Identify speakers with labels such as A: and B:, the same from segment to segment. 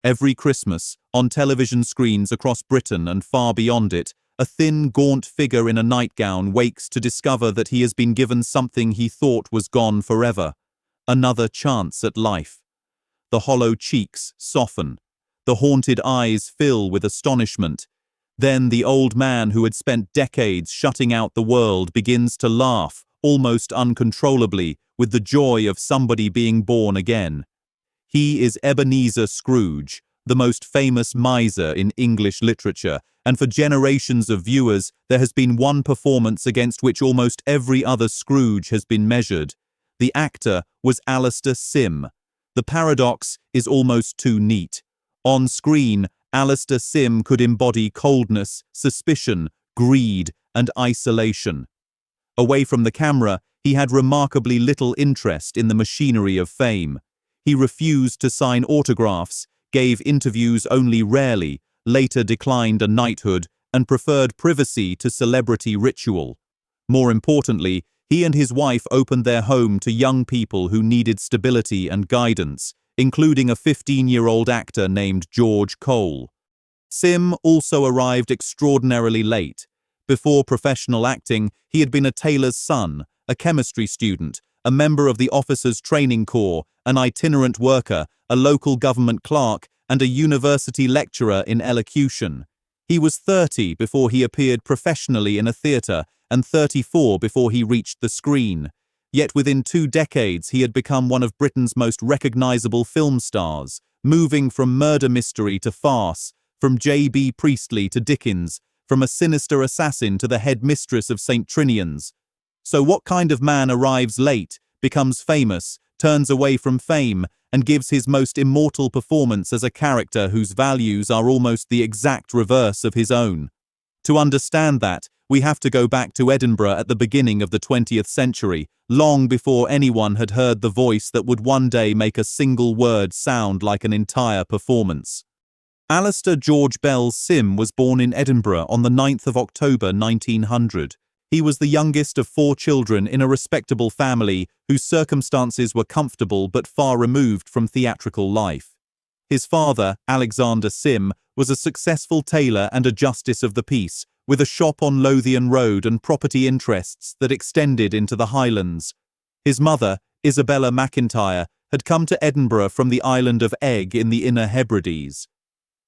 A: Every Christmas, on television screens across Britain and far beyond it, a thin, gaunt figure in a nightgown wakes to discover that he has been given something he thought was gone forever. Another chance at life. The hollow cheeks soften. The haunted eyes fill with astonishment. Then the old man who had spent decades shutting out the world begins to laugh, almost uncontrollably, with the joy of somebody being born again. He is Ebenezer Scrooge, the most famous miser in English literature, and for generations of viewers there has been one performance against which almost every other Scrooge has been measured. The actor was Alastair Sim. The paradox is almost too neat. On screen, Alastair Sim could embody coldness, suspicion, greed, and isolation. Away from the camera, he had remarkably little interest in the machinery of fame. He refused to sign autographs, gave interviews only rarely, later declined a knighthood, and preferred privacy to celebrity ritual. More importantly, he and his wife opened their home to young people who needed stability and guidance, including a 15-year-old actor named George Cole. Sim also arrived extraordinarily late. Before professional acting, he had been a tailor's son, a chemistry student, a member of the officers' training corps, an itinerant worker, a local government clerk, and a university lecturer in elocution. He was 30 before he appeared professionally in a theatre, and 34 before he reached the screen. Yet within 2 decades he had become one of Britain's most recognisable film stars, moving from murder mystery to farce, from J.B. Priestley to Dickens, from a sinister assassin to the head mistress of St Trinian's. So what kind of man arrives late, becomes famous, turns away from fame, and gives his most immortal performance as a character whose values are almost the exact reverse of his own? To understand that, we have to go back to Edinburgh at the beginning of the 20th century, long before anyone had heard the voice that would one day make a single word sound like an entire performance. Alastair George Belles Sim was born in Edinburgh on the 9th of October 1900. He was the youngest of 4 children in a respectable family whose circumstances were comfortable but far removed from theatrical life. His father, Alexander Sim, was a successful tailor and a justice of the peace, with a shop on Lothian Road and property interests that extended into the Highlands. His mother, Isabella McIntyre, had come to Edinburgh from the island of Eigg in the Inner Hebrides.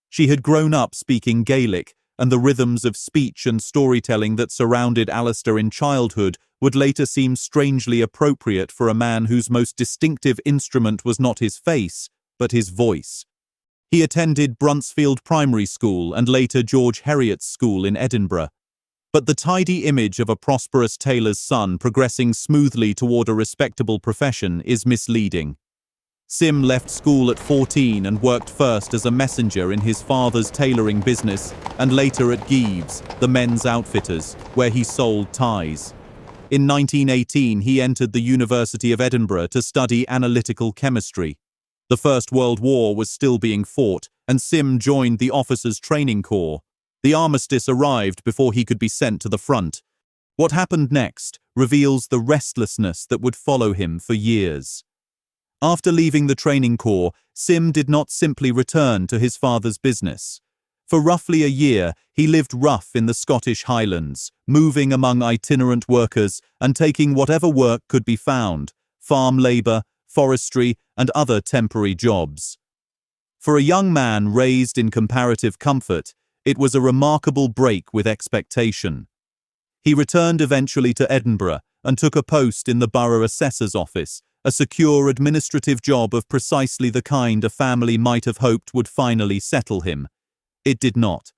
A: She had grown up speaking Gaelic, and the rhythms of speech and storytelling that surrounded Alastair in childhood would later seem strangely appropriate for a man whose most distinctive instrument was not his face, but his voice. He attended Bruntsfield Primary School and later George Heriot's School in Edinburgh. But the tidy image of a prosperous tailor's son progressing smoothly toward a respectable profession is misleading. Sim left school at 14 and worked first as a messenger in his father's tailoring business and later at Geeves, the men's outfitters, where he sold ties. In 1918, he entered the University of Edinburgh to study analytical chemistry. The First World War was still being fought, and Sim joined the officers' training corps. The armistice arrived before he could be sent to the front. What happened next reveals the restlessness that would follow him for years. After leaving the training corps, Sim did not simply return to his father's business. For roughly a year, he lived rough in the Scottish Highlands, moving among itinerant workers and taking whatever work could be found: farm labour, forestry, and other temporary jobs. For a young man raised in comparative comfort, it was a remarkable break with expectation. He returned eventually to Edinburgh and took a post in the borough assessor's office, a secure administrative job of precisely the kind a family might have hoped would finally settle him. It did not.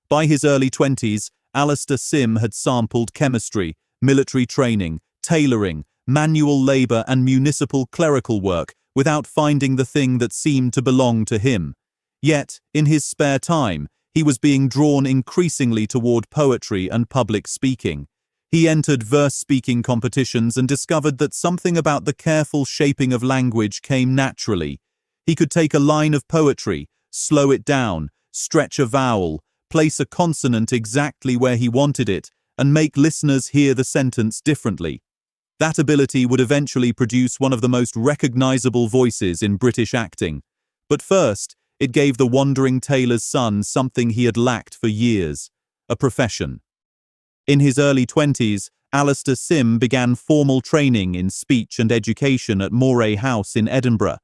A: By his early 20s, Alastair Sim had sampled chemistry, military training, tailoring, manual labour and municipal clerical work without finding the thing that seemed to belong to him. Yet, in his spare time, he was being drawn increasingly toward poetry and public speaking. He entered verse-speaking competitions and discovered that something about the careful shaping of language came naturally. He could take a line of poetry, slow it down, stretch a vowel, place a consonant exactly where he wanted it, and make listeners hear the sentence differently. That ability would eventually produce one of the most recognizable voices in British acting. But first, It gave the wandering tailor's son something he had lacked for years: a profession. In his early 20s, Alastair Sim began formal training in speech and education at Moray House in Edinburgh.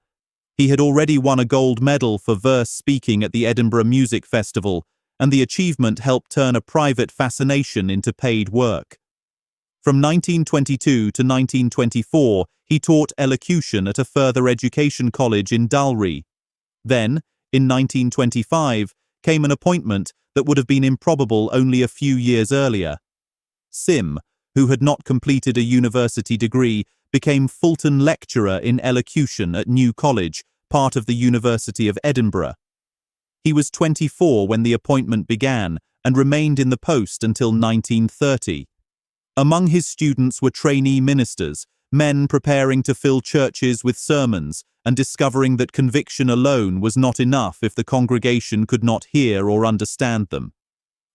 A: He had already won a gold medal for verse speaking at the Edinburgh Music Festival, and the achievement helped turn a private fascination into paid work. From 1922 to 1924, he taught elocution at a further education college in Dalry. Then, in 1925, came an appointment that would have been improbable only a few years earlier. Sim, who had not completed a university degree, became Fulton Lecturer in Elocution at New College, part of the University of Edinburgh. He was 24 when the appointment began and remained in the post until 1930. Among his students were trainee ministers, men preparing to fill churches with sermons and discovering that conviction alone was not enough if the congregation could not hear or understand them.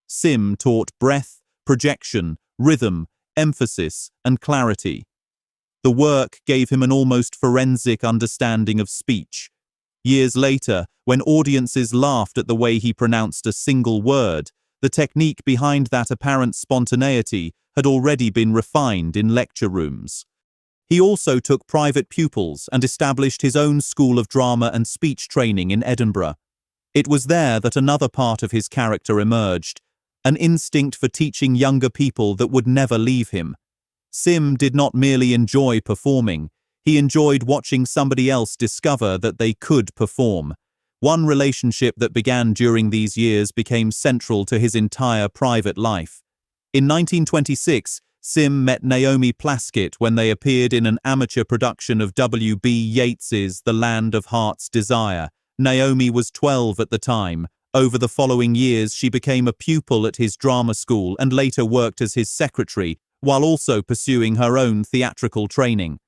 A: Sim taught breath, projection, rhythm, emphasis, and clarity. The work gave him an almost forensic understanding of speech. Years later, when audiences laughed at the way he pronounced a single word, the technique behind that apparent spontaneity had already been refined in lecture rooms. He also took private pupils and established his own school of drama and speech training in Edinburgh. It was there that another part of his character emerged, an instinct for teaching younger people that would never leave him. Sim did not merely enjoy performing, he enjoyed watching somebody else discover that they could perform. One relationship that began during these years became central to his entire private life. In 1926, Sim met Naomi Plaskett when they appeared in an amateur production of W.B. Yeats's The Land of Heart's Desire. Naomi was 12 at the time. Over the following years, she became a pupil at his drama school and later worked as his secretary, while also pursuing her own theatrical training.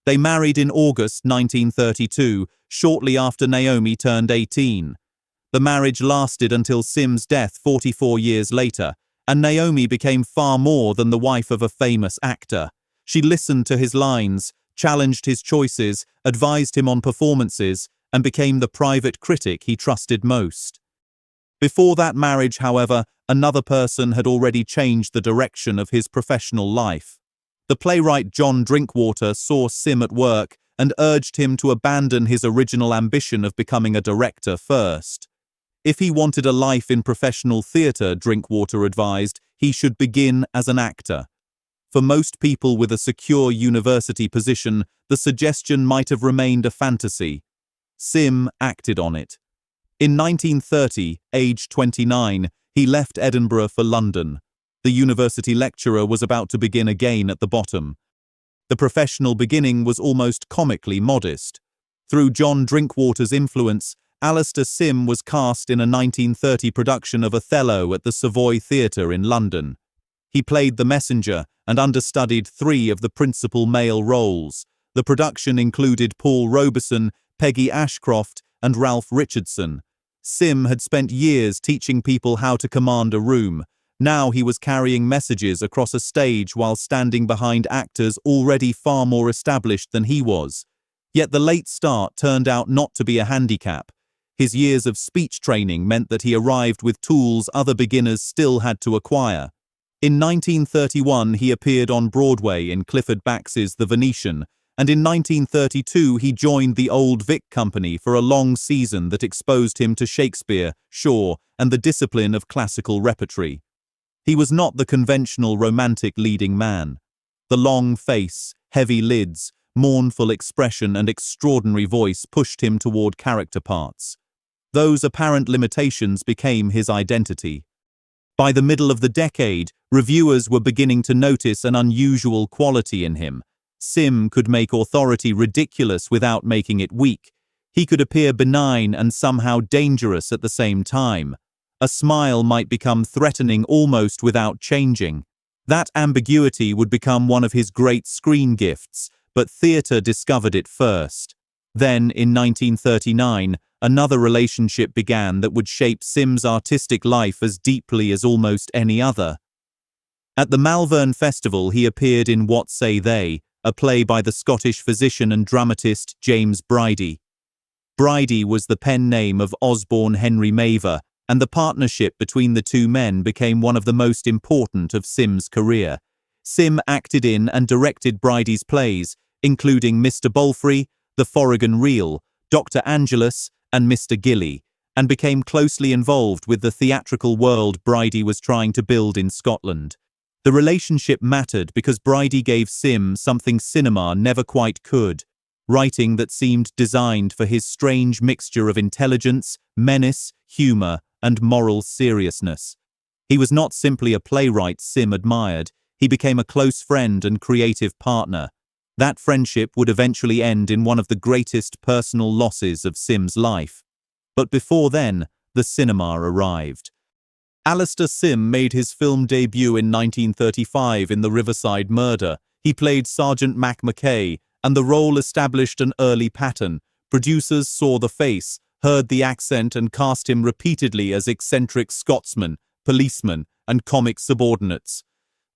A: They married in August 1932, shortly after Naomi turned 18. The marriage lasted until Sim's death 44 years later, and Naomi became far more than the wife of a famous actor. She listened to his lines, challenged his choices, advised him on performances, and became the private critic he trusted most. Before that marriage, however, another person had already changed the direction of his professional life. The playwright John Drinkwater saw Sim at work and urged him to abandon his original ambition of becoming a director first. If he wanted a life in professional theatre, Drinkwater advised, he should begin as an actor. For most people with a secure university position, the suggestion might have remained a fantasy. Sim acted on it. In 1930, aged 29, he left Edinburgh for London. The university lecturer was about to begin again at the bottom. The professional beginning was almost comically modest. Through John Drinkwater's influence, Alastair Sim was cast in a 1930 production of Othello at the Savoy Theatre in London. He played the messenger and understudied 3 of the principal male roles. The production included Paul Robeson, Peggy Ashcroft, and Ralph Richardson. Sim had spent years teaching people how to command a room. Now he was carrying messages across a stage while standing behind actors already far more established than he was. Yet the late start turned out not to be a handicap. His years of speech training meant that he arrived with tools other beginners still had to acquire. In 1931, he appeared on Broadway in Clifford Bax's The Venetian, and in 1932 he joined the Old Vic Company for a long season that exposed him to Shakespeare, Shaw, and the discipline of classical repertory. He was not the conventional romantic leading man. The long face, heavy lids, mournful expression, and extraordinary voice pushed him toward character parts. Those apparent limitations became his identity. By the middle of the decade, reviewers were beginning to notice an unusual quality in him. Sim could make authority ridiculous without making it weak. He could appear benign and somehow dangerous at the same time. A smile might become threatening almost without changing. That ambiguity would become one of his great screen gifts, but theatre discovered it first. Then, in 1939, another relationship began that would shape Sim's artistic life as deeply as almost any other. At the Malvern Festival, he appeared in What Say They, a play by the Scottish physician and dramatist James Bridie. Bridie was the pen name of Osborne Henry Mavor, and the partnership between the two men became one of the most important of Sim's career. Sim acted in and directed Bridie's plays, including Mr. Bolfrey, The Forrigan Reel, Dr. Angelus, and Mr. Gilly, and became closely involved with the theatrical world Bridie was trying to build in Scotland. The relationship mattered because Bridie gave Sim something cinema never quite could, writing that seemed designed for his strange mixture of intelligence, menace, humour, and moral seriousness. He was not simply a playwright Sim admired, he became a close friend and creative partner. That friendship would eventually end in one of the greatest personal losses of Sim's life. But before then, the cinema arrived. Alastair Sim made his film debut in 1935 in The Riverside Murder. He played Sergeant Mac Mackay, and the role established an early pattern. Producers saw the face, heard the accent, and cast him repeatedly as eccentric Scotsman, policemen, and comic subordinates.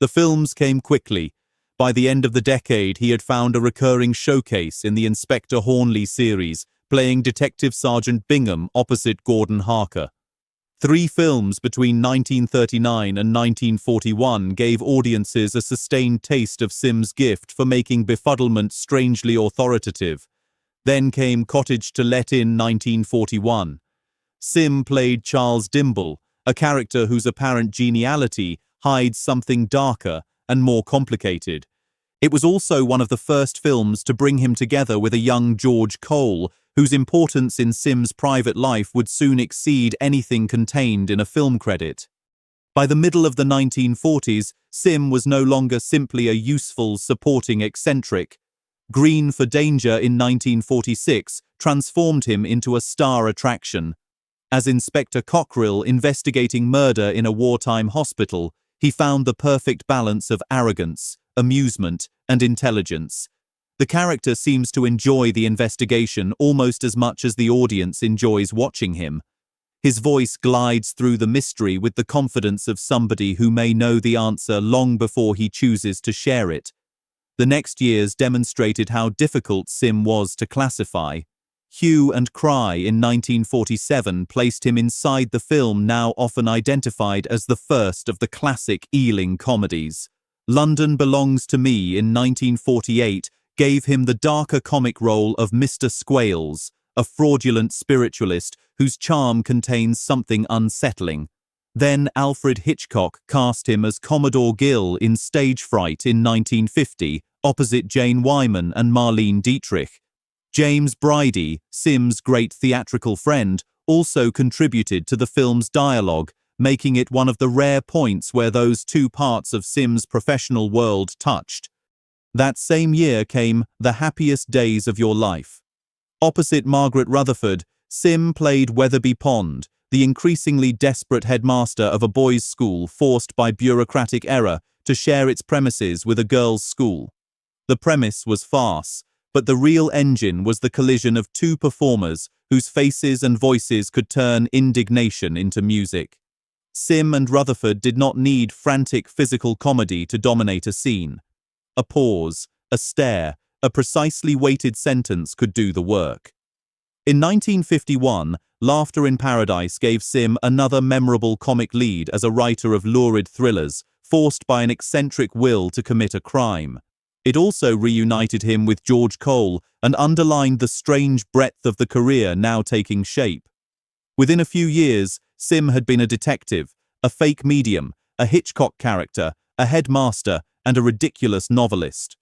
A: The films came quickly. By the end of the decade, he had found a recurring showcase in the Inspector Hornley series, playing Detective Sergeant Bingham opposite Gordon Harker. 3 films between 1939 and 1941 gave audiences a sustained taste of Sim's gift for making befuddlement strangely authoritative. Then came Cottage to Let in 1941. Sim played Charles Dimble, a character whose apparent geniality hides something darker and more complicated. It was also one of the first films to bring him together with a young George Cole, whose importance in Sim's private life would soon exceed anything contained in a film credit. By the middle of the 1940s, Sim was no longer simply a useful, supporting eccentric. Green for Danger in 1946 transformed him into a star attraction. As Inspector Cockrill investigating murder in a wartime hospital, he found the perfect balance of arrogance, amusement, and intelligence. The character seems to enjoy the investigation almost as much as the audience enjoys watching him. His voice glides through the mystery with the confidence of somebody who may know the answer long before he chooses to share it. The next years demonstrated how difficult Sim was to classify. Hue and Cry in 1947 placed him inside the film now often identified as the first of the classic Ealing comedies. London Belongs to Me in 1948 gave him the darker comic role of Mr. Squales, a fraudulent spiritualist whose charm contains something unsettling. Then Alfred Hitchcock cast him as Commodore Gill in Stage Fright in 1950, opposite Jane Wyman and Marlene Dietrich. James Bridie, Sim's great theatrical friend, also contributed to the film's dialogue, making it one of the rare points where those two parts of Sim's professional world touched. That same year came The Happiest Days of Your Life. Opposite Margaret Rutherford, Sim played Weatherby Pond, the increasingly desperate headmaster of a boys' school forced by bureaucratic error to share its premises with a girls' school. The premise was farce, but the real engine was the collision of two performers whose faces and voices could turn indignation into music. Sim and Rutherford did not need frantic physical comedy to dominate a scene. A pause, a stare, a precisely weighted sentence could do the work. In 1951, Laughter in Paradise gave Sim another memorable comic lead as a writer of lurid thrillers, forced by an eccentric will to commit a crime. It also reunited him with George Cole and underlined the strange breadth of the career now taking shape. Within a few years, Sim had been a detective, a fake medium, a Hitchcock character, a headmaster, and a ridiculous novelist.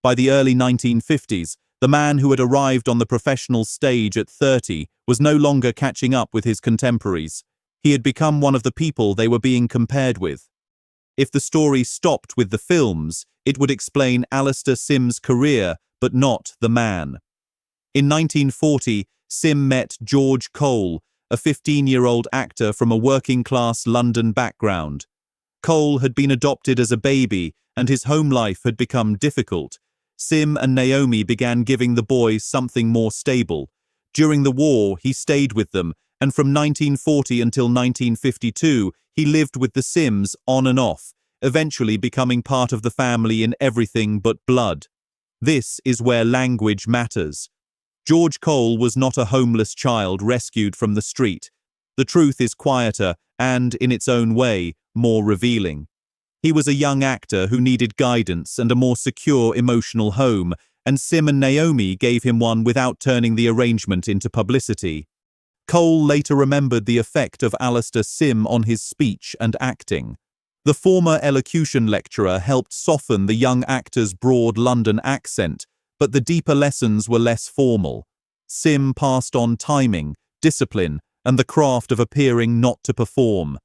A: By the early 1950s, the man who had arrived on the professional stage at 30 was no longer catching up with his contemporaries. He had become one of the people they were being compared with. If the story stopped with the films, it would explain Alastair Sim's career, but not the man. In 1940, Sim met George Cole, a 15-year-old actor from a working-class London background. Cole had been adopted as a baby, and his home life had become difficult. Sim and Naomi began giving the boy something more stable. During the war, he stayed with them, and from 1940 until 1952, he lived with the Sims on and off, eventually becoming part of the family in everything but blood. This is where language matters. George Cole was not a homeless child rescued from the street. The truth is quieter and, in its own way, more revealing. He was a young actor who needed guidance and a more secure emotional home, and Sim and Naomi gave him one without turning the arrangement into publicity. Cole later remembered the effect of Alastair Sim on his speech and acting. The former elocution lecturer helped soften the young actor's broad London accent, but the deeper lessons were less formal. Sim passed on timing, discipline, and the craft of appearing not to perform.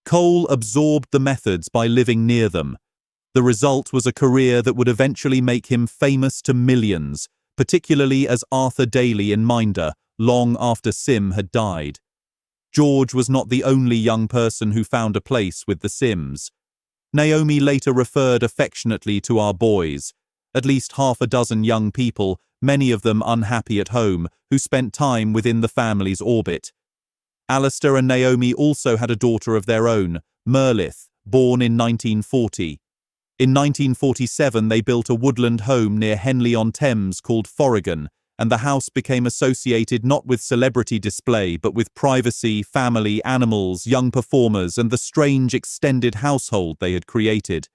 A: Cole absorbed the methods by living near them. The result was a career that would eventually make him famous to millions, particularly as Arthur Daly in Minder, long after Sim had died. George was not the only young person who found a place with the Sims. Naomi later referred affectionately to our boys, at least half a dozen young people, many of them unhappy at home, who spent time within the family's orbit. Alastair and Naomi also had a daughter of their own, Merlith, born in 1940. In 1947 they built a woodland home near Henley-on-Thames called Forrigan, and the house became associated not with celebrity display but with privacy, family, animals, young performers, and the strange extended household they had created.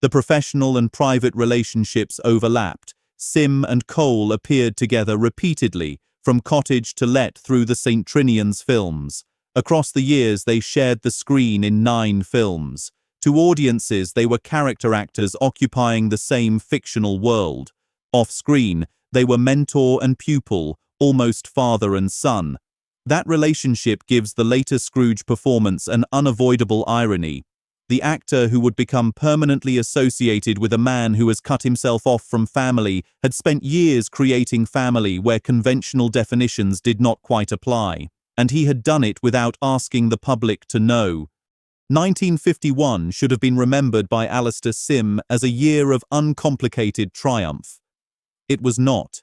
A: The professional and private relationships overlapped. Sim and Cole appeared together repeatedly, from Cottage to Let through the St Trinian's films. Across the years they shared the screen in 9 films. To audiences they were character actors occupying the same fictional world. Off-screen, they were mentor and pupil, almost father and son. That relationship gives the later Scrooge performance an unavoidable irony. The actor who would become permanently associated with a man who has cut himself off from family had spent years creating family where conventional definitions did not quite apply, and he had done it without asking the public to know. 1951 should have been remembered by Alastair Sim as a year of uncomplicated triumph. It was not.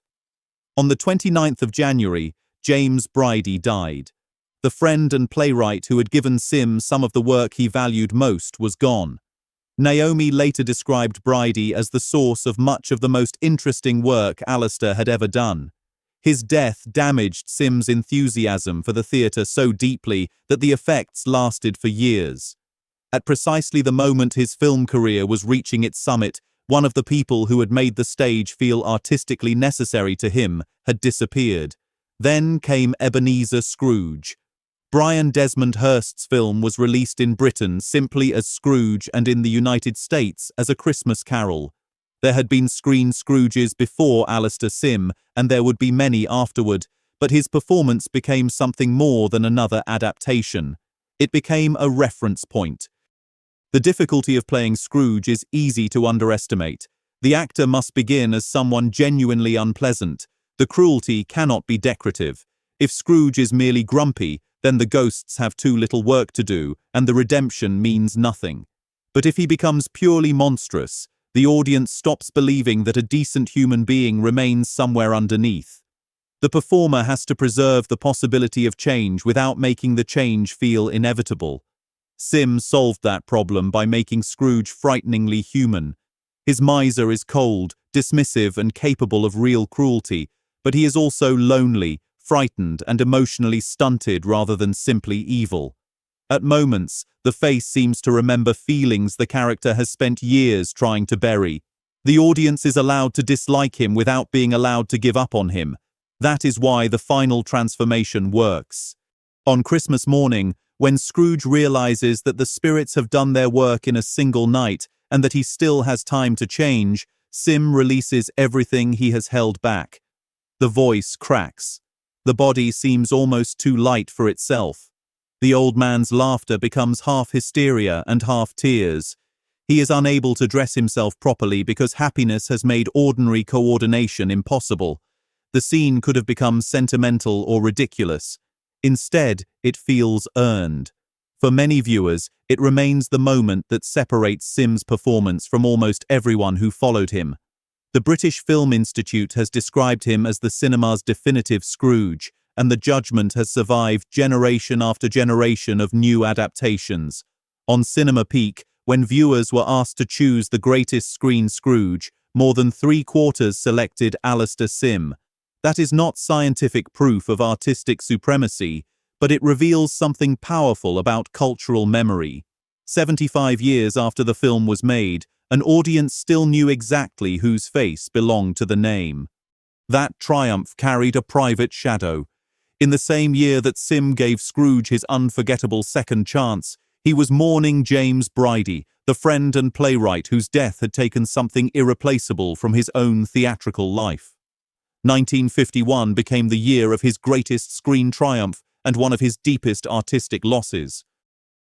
A: On the 29th of January, James Bridie died. The friend and playwright who had given Sim some of the work he valued most was gone. Naomi later described Bridie as the source of much of the most interesting work Alastair had ever done. His death damaged Sim's enthusiasm for the theatre so deeply that the effects lasted for years. At precisely the moment his film career was reaching its summit, one of the people who had made the stage feel artistically necessary to him had disappeared. Then came Ebenezer Scrooge. Brian Desmond Hurst's film was released in Britain simply as Scrooge and in the United States as A Christmas Carol. There had been screen Scrooges before Alastair Sim, and there would be many afterward, but his performance became something more than another adaptation. It became a reference point. The difficulty of playing Scrooge is easy to underestimate. The actor must begin as someone genuinely unpleasant. The cruelty cannot be decorative. If Scrooge is merely grumpy, then the ghosts have too little work to do, and the redemption means nothing. But if he becomes purely monstrous, the audience stops believing that a decent human being remains somewhere underneath. The performer has to preserve the possibility of change without making the change feel inevitable. Sim solved that problem by making Scrooge frighteningly human. His miser is cold, dismissive, and capable of real cruelty, but he is also lonely, frightened, and emotionally stunted rather than simply evil. At moments, the face seems to remember feelings the character has spent years trying to bury. The audience is allowed to dislike him without being allowed to give up on him. That is why the final transformation works. On Christmas morning, when Scrooge realizes that the spirits have done their work in a single night and that he still has time to change, Sim releases everything he has held back. The voice cracks. The body seems almost too light for itself. The old man's laughter becomes half hysteria and half tears. He is unable to dress himself properly because happiness has made ordinary coordination impossible. The scene could have become sentimental or ridiculous. Instead, it feels earned. For many viewers, it remains the moment that separates Sim's performance from almost everyone who followed him. The British Film Institute has described him as the cinema's definitive Scrooge, and the judgment has survived generation after generation of new adaptations. On Cinema Peak, when viewers were asked to choose the greatest screen Scrooge, more than 3/4 selected Alastair Sim. That is not scientific proof of artistic supremacy, but it reveals something powerful about cultural memory. 75 years after the film was made, an audience still knew exactly whose face belonged to the name. That triumph carried a private shadow. In the same year that Sim gave Scrooge his unforgettable second chance, he was mourning James Bridie, the friend and playwright whose death had taken something irreplaceable from his own theatrical life. 1951 became the year of his greatest screen triumph and one of his deepest artistic losses.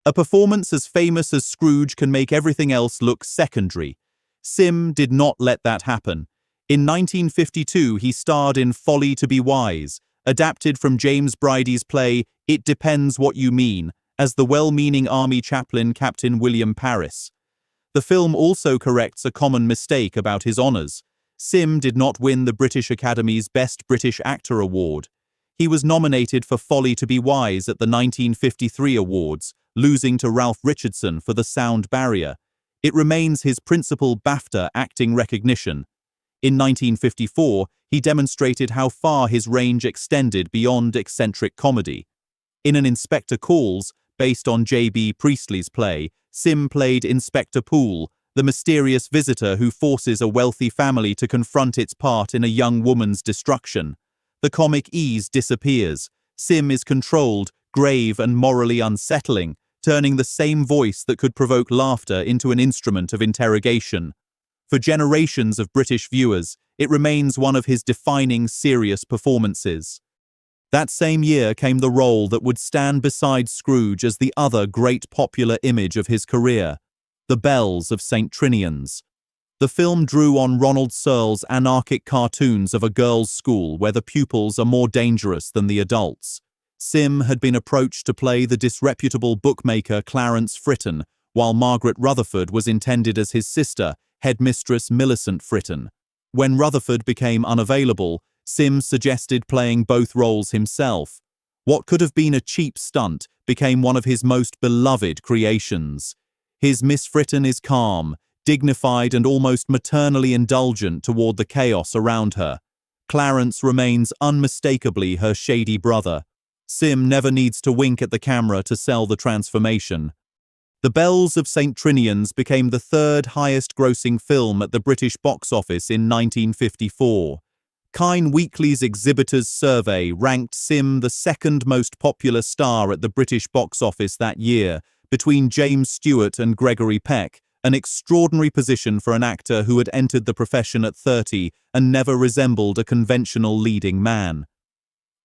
A: A performance as famous as Scrooge can make everything else look secondary. Sim did not let that happen. In 1952, he starred in Folly to be Wise, adapted from James Bridie's play It Depends What You Mean, as the well-meaning army chaplain Captain William Parris. The film also corrects a common mistake about his honours. Sim did not win the British Academy's Best British Actor award. He was nominated for Folly to be Wise at the 1953 awards, losing to Ralph Richardson for The Sound Barrier. It remains his principal BAFTA acting recognition. In 1954, he demonstrated how far his range extended beyond eccentric comedy. In An Inspector Calls, based on J.B. Priestley's play, Sim played Inspector Poole, the mysterious visitor who forces a wealthy family to confront its part in a young woman's destruction. The comic ease disappears. Sim is controlled, grave and morally unsettling, turning the same voice that could provoke laughter into an instrument of interrogation. For generations of British viewers, it remains one of his defining serious performances. That same year came the role that would stand beside Scrooge as the other great popular image of his career, the Belles of St Trinians. The film drew on Ronald Searle's anarchic cartoons of a girls' school where the pupils are more dangerous than the adults. Sim had been approached to play the disreputable bookmaker Clarence Fritton, while Margaret Rutherford was intended as his sister, headmistress Millicent Fritton. When Rutherford became unavailable, Sim suggested playing both roles himself. What could have been a cheap stunt became one of his most beloved creations. His Miss Fritton is calm, dignified and almost maternally indulgent toward the chaos around her. Clarence remains unmistakably her shady brother. Sim never needs to wink at the camera to sell the transformation. The Belles of St Trinians became the third highest-grossing film at the British box office in 1954. Kine Weekly's Exhibitors Survey ranked Sim the second most popular star at the British box office that year, between James Stewart and Gregory Peck, an extraordinary position for an actor who had entered the profession at 30 and never resembled a conventional leading man.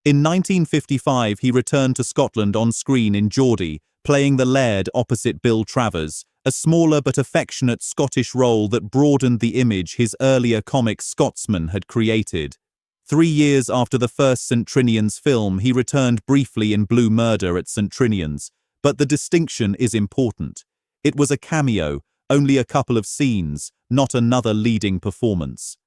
A: In 1955, he returned to Scotland on screen in Geordie, playing the Laird opposite Bill Travers, a smaller but affectionate Scottish role that broadened the image his earlier comic Scotsman had created. 3 years after the first St Trinian's film, he returned briefly in Blue Murder at St Trinian's, but the distinction is important. It was a cameo, only a couple of scenes, not another leading performance.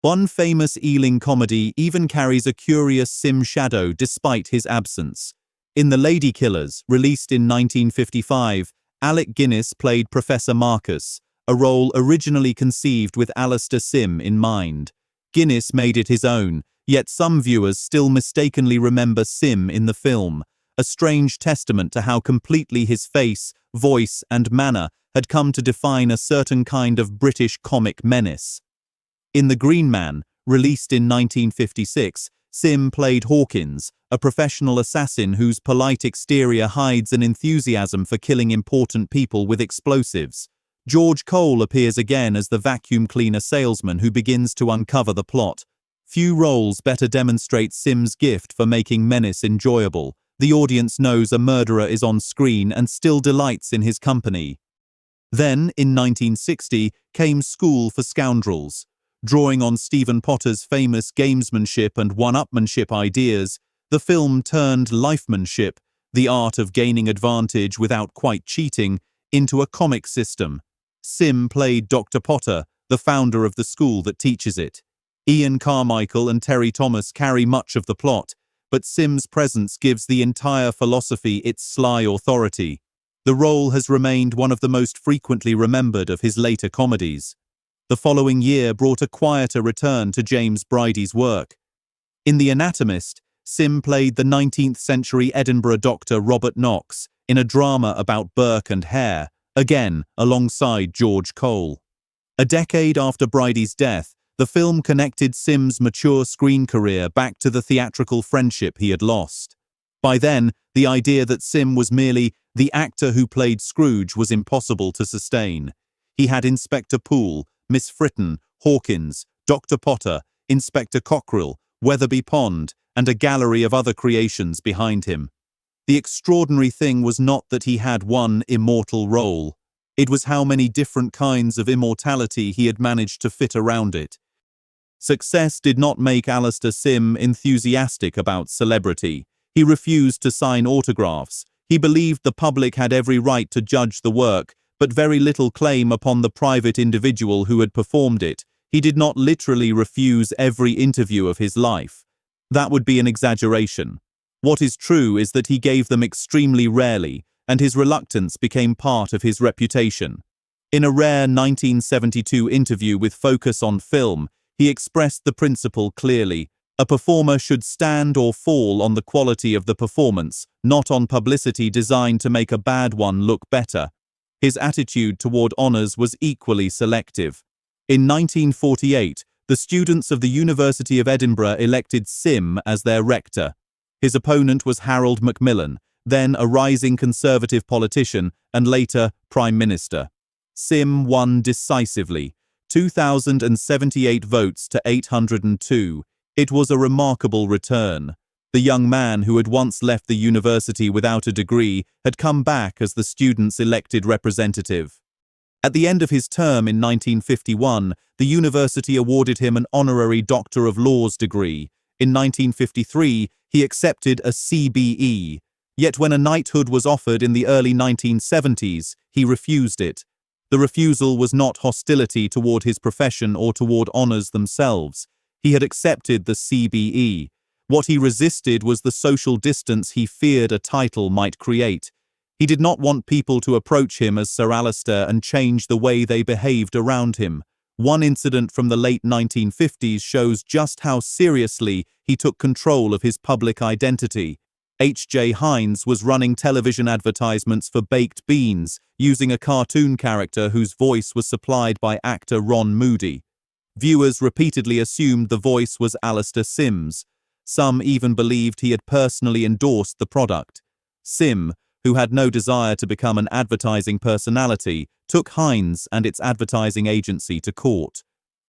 A: One famous Ealing comedy even carries a curious Sim shadow despite his absence. In The Lady Killers, released in 1955, Alec Guinness played Professor Marcus, a role originally conceived with Alastair Sim in mind. Guinness made it his own, yet some viewers still mistakenly remember Sim in the film, a strange testament to how completely his face, voice, and manner had come to define a certain kind of British comic menace. In The Green Man, released in 1956, Sim played Hawkins, a professional assassin whose polite exterior hides an enthusiasm for killing important people with explosives. George Cole appears again as the vacuum cleaner salesman who begins to uncover the plot. Few roles better demonstrate Sim's gift for making menace enjoyable. The audience knows a murderer is on screen and still delights in his company. Then, in 1960, came School for Scoundrels. Drawing on Stephen Potter's famous gamesmanship and one-upmanship ideas, the film turned lifemanship, the art of gaining advantage without quite cheating, into a comic system. Sim played Dr. Potter, the founder of the school that teaches it. Ian Carmichael and Terry Thomas carry much of the plot, but Sim's presence gives the entire philosophy its sly authority. The role has remained one of the most frequently remembered of his later comedies. The following year brought a quieter return to James Bridie's work. In The Anatomist, Sim played the 19th-century Edinburgh doctor Robert Knox in a drama about Burke and Hare, again alongside George Cole. A decade after Bridie's death, the film connected Sim's mature screen career back to the theatrical friendship he had lost. By then, the idea that Sim was merely the actor who played Scrooge was impossible to sustain. He had Inspector Poole, Miss Fritten, Hawkins, Dr. Potter, Inspector Cockrell, Weatherby Pond, and a gallery of other creations behind him. The extraordinary thing was not that he had one immortal role. It was how many different kinds of immortality he had managed to fit around it. Success did not make Alastair Sim enthusiastic about celebrity. He refused to sign autographs. He believed the public had every right to judge the work, but very little claim upon the private individual who had performed it. He did not literally refuse every interview of his life. That would be an exaggeration. What is true is that he gave them extremely rarely, and his reluctance became part of his reputation. In a rare 1972 interview with Focus on Film, he expressed the principle clearly: a performer should stand or fall on the quality of the performance, not on publicity designed to make a bad one look better. His attitude toward honors was equally selective. In 1948, the students of the University of Edinburgh elected Sim as their rector. His opponent was Harold Macmillan, then a rising conservative politician and later Prime Minister. Sim won decisively, 2,078 votes to 802. It was a remarkable return. The young man who had once left the university without a degree had come back as the students' elected representative. At the end of his term in 1951, the university awarded him an honorary Doctor of Laws degree. In 1953, he accepted a CBE. Yet when a knighthood was offered in the early 1970s, he refused it. The refusal was not hostility toward his profession or toward honors themselves. He had accepted the CBE. What he resisted was the social distance he feared a title might create. He did not want people to approach him as Sir Alastair and change the way they behaved around him. One incident from the late 1950s shows just how seriously he took control of his public identity. H.J. Hines was running television advertisements for baked beans, using a cartoon character whose voice was supplied by actor Ron Moody. Viewers repeatedly assumed the voice was Alastair Sim's. Some even believed he had personally endorsed the product. Sim, who had no desire to become an advertising personality, took Hines and its advertising agency to court.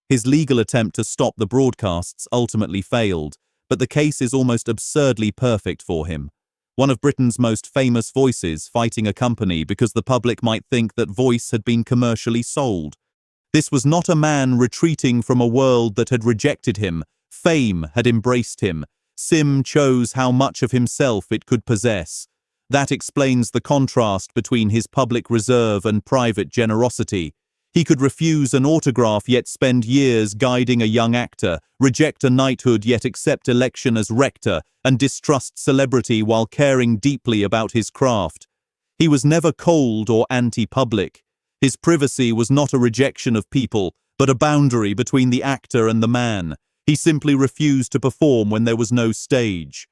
A: His legal attempt to stop the broadcasts ultimately failed, but the case is almost absurdly perfect for him. One of Britain's most famous voices fighting a company because the public might think that voice had been commercially sold. This was not a man retreating from a world that had rejected him. Fame had embraced him. Sim chose how much of himself it could possess. That explains the contrast between his public reserve and private generosity. He could refuse an autograph yet spend years guiding a young actor, reject a knighthood yet accept election as rector, and distrust celebrity while caring deeply about his craft. He was never cold or anti-public. His privacy was not a rejection of people, but a boundary between the actor and the man. He simply refused to perform when there was no stage.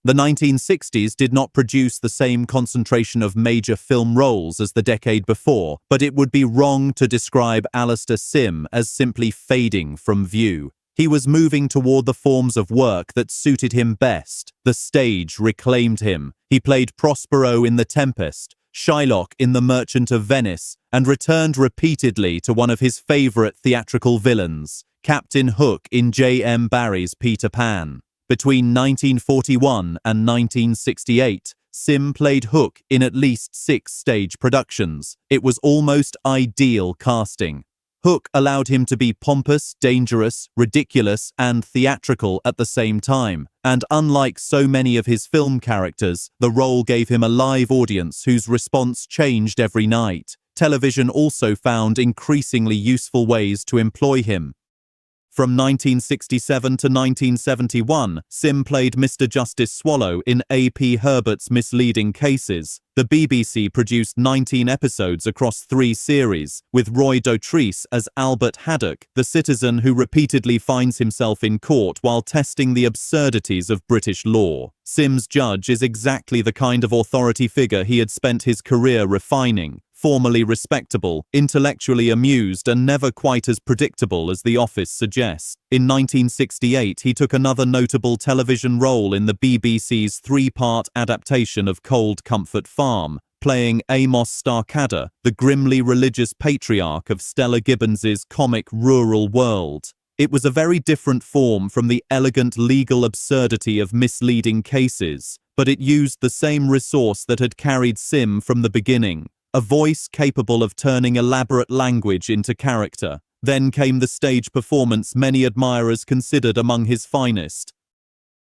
A: The 1960s did not produce the same concentration of major film roles as the decade before, but it would be wrong to describe Alastair Sim as simply fading from view. He was moving toward the forms of work that suited him best. The stage reclaimed him. He played Prospero in The Tempest, Shylock in The Merchant of Venice, and returned repeatedly to one of his favorite theatrical villains, Captain Hook in J.M. Barrie's Peter Pan. Between 1941 and 1968, Sim played Hook in at least 6 stage productions. It was almost ideal casting. Hook allowed him to be pompous, dangerous, ridiculous, and theatrical at the same time. And unlike so many of his film characters, the role gave him a live audience whose response changed every night. Television also found increasingly useful ways to employ him. From 1967 to 1971, Sim played Mr. Justice Swallow in A.P. Herbert's Misleading Cases. The BBC produced 19 episodes across 3 series, with Roy Dotrice as Albert Haddock, the citizen who repeatedly finds himself in court while testing the absurdities of British law. Sim's judge is exactly the kind of authority figure he had spent his career refining. Formally respectable, intellectually amused, and never quite as predictable as The Office suggests. In 1968, he took another notable television role in the BBC's 3-part adaptation of Cold Comfort Farm, playing Amos Starkadder, the grimly religious patriarch of Stella Gibbons's comic rural world. It was a very different form from the elegant legal absurdity of Misleading Cases, but it used the same resource that had carried Sim from the beginning. A voice capable of turning elaborate language into character. Then came the stage performance many admirers considered among his finest.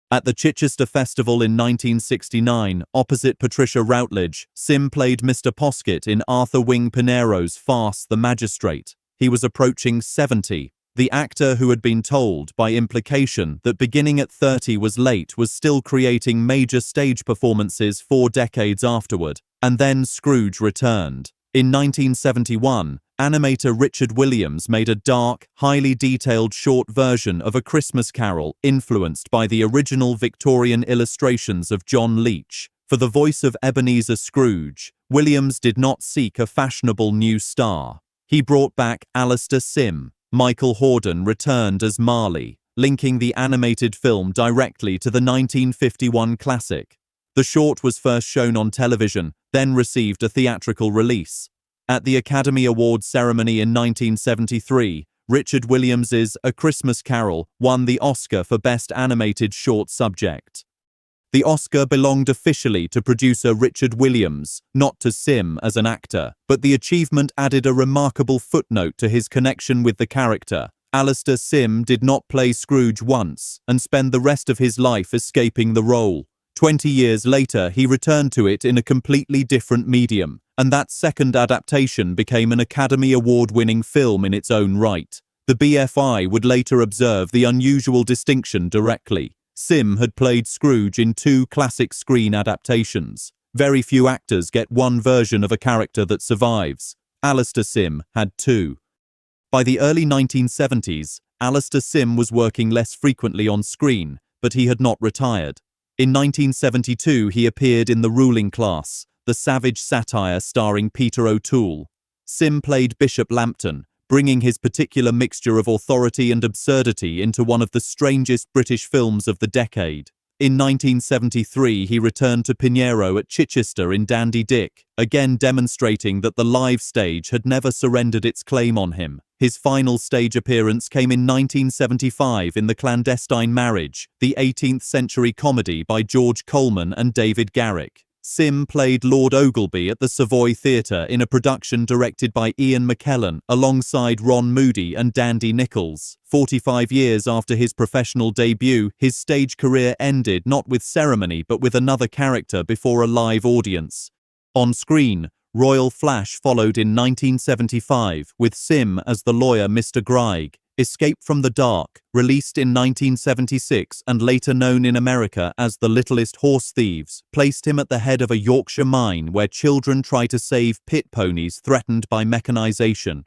A: At the Chichester Festival in 1969, opposite Patricia Routledge, Sim played Mr. Poskett in Arthur Wing Pinero's farce The Magistrate. He was approaching 70. The actor, who had been told, by implication, that beginning at 30 was late, was still creating major stage performances 4 decades afterward. And then Scrooge returned. In 1971, animator Richard Williams made a dark, highly detailed short version of A Christmas Carol influenced by the original Victorian illustrations of John Leech. For the voice of Ebenezer Scrooge, Williams did not seek a fashionable new star. He brought back Alastair Sim. Michael Hordern returned as Marley, linking the animated film directly to the 1951 classic. The short was first shown on television, then received a theatrical release. At the Academy Awards ceremony in 1973, Richard Williams's A Christmas Carol won the Oscar for Best Animated Short Subject. The Oscar belonged officially to producer Richard Williams, not to Sim as an actor, but the achievement added a remarkable footnote to his connection with the character. Alastair Sim did not play Scrooge once and spend the rest of his life escaping the role. 20 years later, he returned to it in a completely different medium, and that second adaptation became an Academy Award-winning film in its own right. The BFI would later observe the unusual distinction directly. Sim had played Scrooge in 2 classic screen adaptations. Very few actors get one version of a character that survives. Alastair Sim had 2. By the early 1970s, Alastair Sim was working less frequently on screen, but he had not retired. In 1972, he appeared in The Ruling Class, the savage satire starring Peter O'Toole. Sim played Bishop Lambton, bringing his particular mixture of authority and absurdity into one of the strangest British films of the decade. In 1973, he returned to Pinero at Chichester in Dandy Dick, again demonstrating that the live stage had never surrendered its claim on him. His final stage appearance came in 1975 in The Clandestine Marriage, the 18th-century comedy by George Coleman and David Garrick. Sim played Lord Ogleby at the Savoy Theatre in a production directed by Ian McKellen alongside Ron Moody and Dandy Nichols. 45 years after his professional debut, his stage career ended not with ceremony but with another character before a live audience. On screen, Royal Flash followed in 1975 with Sim as the lawyer Mr. Greig. Escape from the Dark, released in 1976 and later known in America as The Littlest Horse Thieves, placed him at the head of a Yorkshire mine where children try to save pit ponies threatened by mechanization.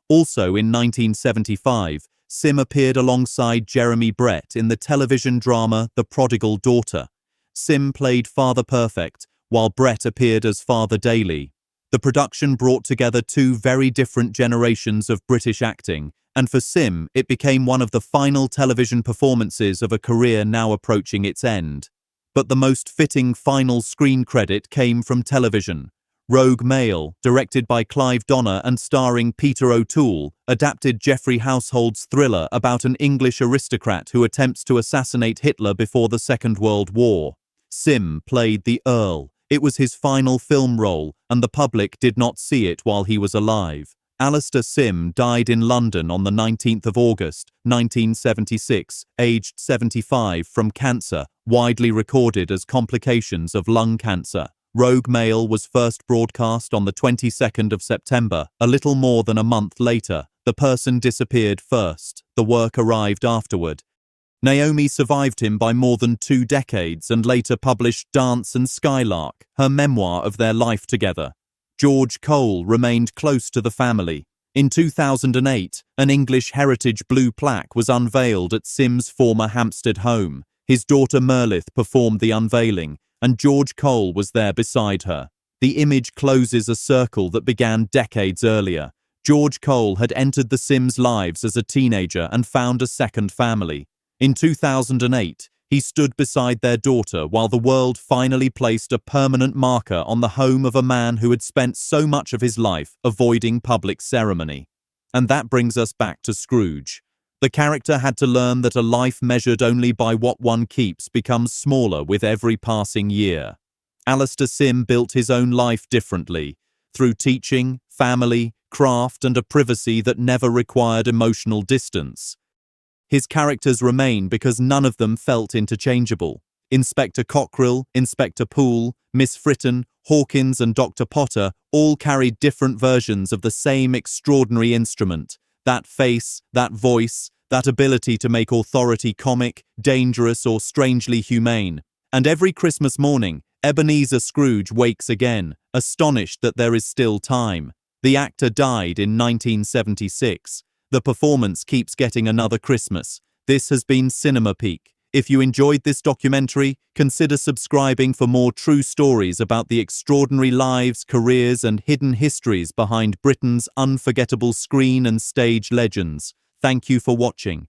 A: Also in 1975, Sim appeared alongside Jeremy Brett in the television drama The Prodigal Daughter. Sim played Father Perfect, while Brett appeared as Father Daly. The production brought together 2 very different generations of British acting, and for Sim, it became one of the final television performances of a career now approaching its end. But the most fitting final screen credit came from television. Rogue Male, directed by Clive Donner and starring Peter O'Toole, adapted Geoffrey Household's thriller about an English aristocrat who attempts to assassinate Hitler before the Second World War. Sim played the Earl. It was his final film role, and the public did not see it while he was alive. Alastair Sim died in London on the 19th of August, 1976, aged 75 from cancer, widely recorded as complications of lung cancer. Rogue Male was first broadcast on the 22nd of September, a little more than a month later. The person disappeared first, the work arrived afterward. Naomi survived him by more than 2 decades and later published Dance and Skylark, her memoir of their life together. George Cole remained close to the family. In 2008, an English heritage blue plaque was unveiled at Sim's former Hampstead home. His daughter Merlith performed the unveiling, and George Cole was there beside her. The image closes a circle that began decades earlier. George Cole had entered the Sims' lives as a teenager and found a second family. In 2008, he stood beside their daughter while the world finally placed a permanent marker on the home of a man who had spent so much of his life avoiding public ceremony. And that brings us back to Scrooge. The character had to learn that a life measured only by what one keeps becomes smaller with every passing year. Alastair Sim built his own life differently, through teaching, family, craft, and a privacy that never required emotional distance. His characters remain because none of them felt interchangeable. Inspector Cockrell, Inspector Poole, Miss Fritton, Hawkins, and Dr. Potter all carried different versions of the same extraordinary instrument. That face, that voice, that ability to make authority comic, dangerous, or strangely humane. And every Christmas morning, Ebenezer Scrooge wakes again, astonished that there is still time. The actor died in 1976. The performance keeps getting another Christmas. This has been Cinema Peak. If you enjoyed this documentary, consider subscribing for more true stories about the extraordinary lives, careers, and hidden histories behind Britain's unforgettable screen and stage legends. Thank you for watching.